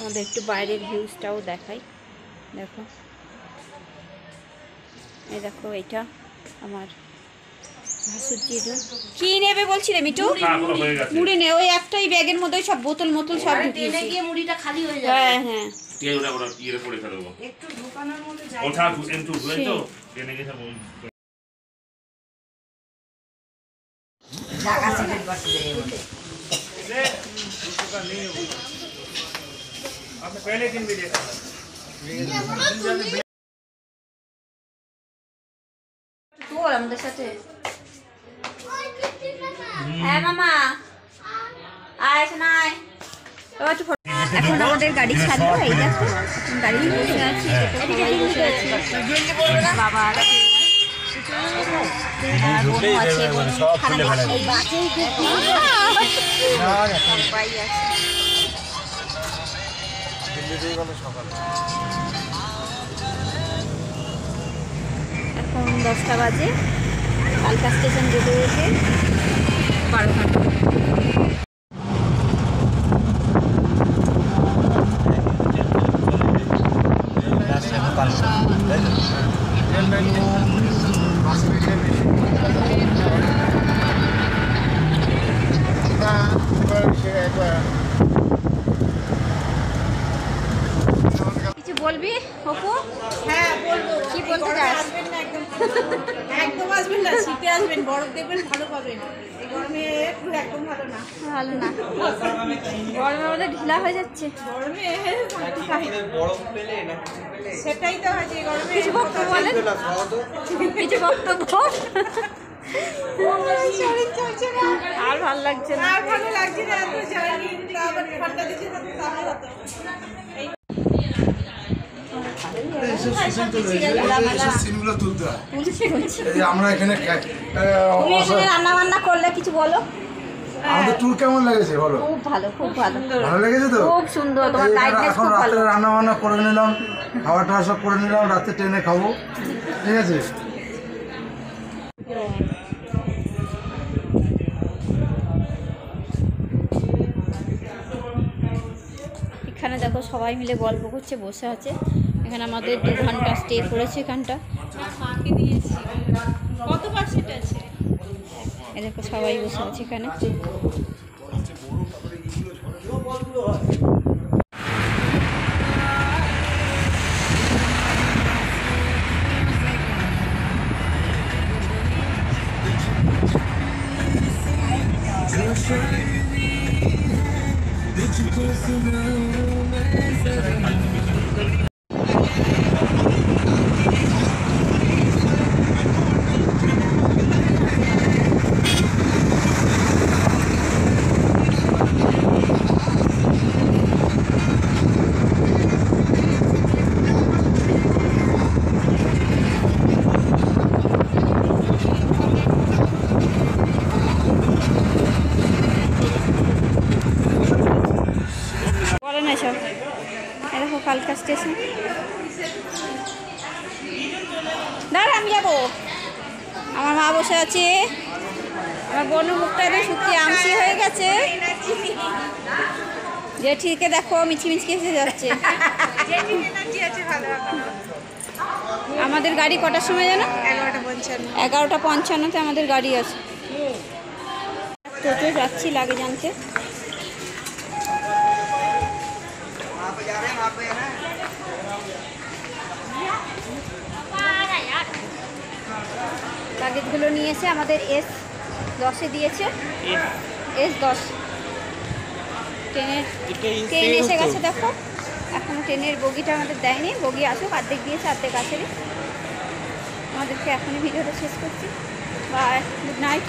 আমাদের একটু বাইরের ভিউজটাও দেখাই। দেখো, এই দেখো, এটা আমার ভাসুরজির রুম। কি নেবে বলছিলে মিটু? মুড়ি নে, ওই একটাই ব্যাগের মধ্যে সব বোতল মোতল সব ঢুকিয়েছি। গিয়ে মুড়িটা খালি হয়ে যাবে। হ্যাঁ হ্যাঁ, একটু ঢোকানোর মধ্যে যাই। ঢাকা সিলেট বাসে যাই বলে। आपने पहले दिन भी देखा था। তোর আমাদের সাথে। হ্যাঁ মামা, আয় শোনাই। এখন আমাদের গাড়ি ছাড়লো। এই দেখো, গাড়ি বসে আছি, সবাই বসে আছি। বাবা আছে, বোনও আছে, বোন খানা দেখছি। সবাই আছে। এখন 10টা বাজে। কালকা স্টেশন যেতে হয়েছে 12 ঘন্টা। কিছু বলবি হকু? হ্যাঁ বলবো। কি বলতে চাস? আসবেন না, একদম আসবেন না। শীতে আসবেন, বরফ দেখবেন, ভালো পাবেন। এই গরমে একদম ভালো না। ভালো না, গরমের মধ্যে ঢিলা হয়ে যাচ্ছে। গরমে সেটাই তো আছে। গরমে কিছু বক্তব্য বলেন, কিছু বক্তব্য। আর ভালো লাগছে না, আর ভালো লাগছে না। এত জানি আবার ঠান্ডা দিচ্ছে, তাহলে হতো। আমরা এখানে রান্না বান্না করলে কিছু বলো। আমাদের ট্যুর কেমন লেগেছে বলো? খুব ভালো, খুব ভালো, ভালো লেগেছে তো? খুব সুন্দর। তোমার গাইডনেস এখন খুব ভালো। রাতে রান্না বান্না করে নিলাম, খাওয়া টাওয়া সব করে নিলাম, রাতে ট্রেনে খাবো, ঠিক আছে? এখানে দেখো সবাই মিলে গল্প করছে, বসে আছে। এখানে আমাদের 2 ঘন্টা স্টে করেছে এখানটা। কত পার্সেন্ট আছে? এই দেখো সবাই বসে আছে এখানে। বলে না সব। এই দেখো কালকা স্টেশন। দাঁড়া, আমি যাবো। আমার মা বসে আছে। আমার বোনের মুখটা একদম শুকিয়ে আমসি হয়ে গেছে। জেঠিকে দেখো মিছি মিচকে এসে যাচ্ছে। আমাদের গাড়ি কটার সময় জানো? 11:55 আমাদের গাড়ি আছে। টোটো যাচ্ছি লাগে জানতে। লাগেজগুলো নিয়ে এসে আমাদের S10-এ দিয়েছে। S10 ট্রেন এসে গেছে। দেখো এখনো ট্রেনের বগিটা আমাদের দেয়নি। বগি আসুক, অর্ধেক দিয়েছে, অর্ধেক আসেনি। আমাদেরকে এখনই ভিডিওটা শেষ করছি। Bye, good night.